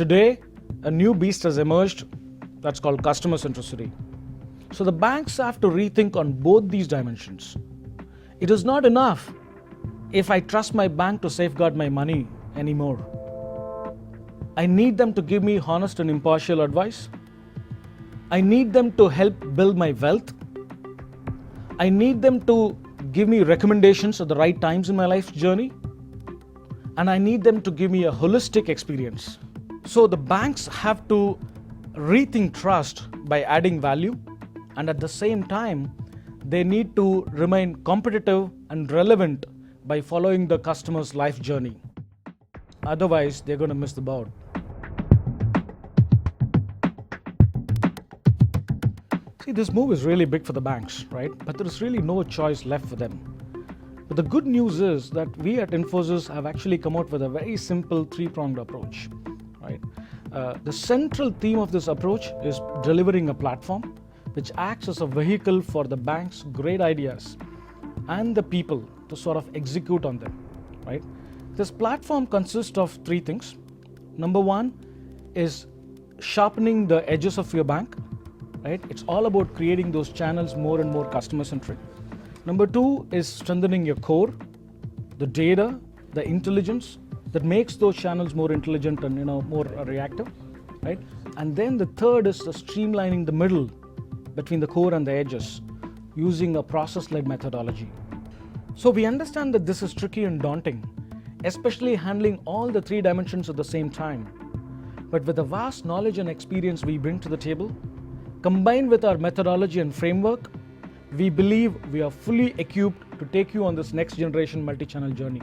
Today, a new beast has emerged that's called customer centricity. So the banks have to rethink on both these dimensions. It is not enough if I trust my bank to safeguard my money anymore. I need them to give me honest and impartial advice. I need them to help build my wealth. I need them to give me recommendations at the right times in my life journey. And I need them to give me a holistic experience. So the banks have to rethink trust by adding value, and at the same time, they need to remain competitive and relevant by following the customer's life journey. Otherwise, they're going to miss the boat. See, this move is really big for the banks, right? But there is really no choice left for them. But the good news is that we at Infosys have actually come out with a very simple three-pronged approach, right? The central theme of this approach is delivering a platform which acts as a vehicle for the bank's great ideas and the people to sort of execute on them, right? This platform consists of three things. Number one is sharpening the edges of your bank, right? It's all about creating those channels more and more customer-centric. Number two is strengthening your core, the data, the intelligence that makes those channels more intelligent and more reactive, right? And then the third is the streamlining the middle between the core and the edges using a process-led methodology. So we understand that this is tricky and daunting, especially handling all the three dimensions at the same time. But with the vast knowledge and experience we bring to the table, combined with our methodology and framework, we believe we are fully equipped to take you on this next generation multi-channel journey.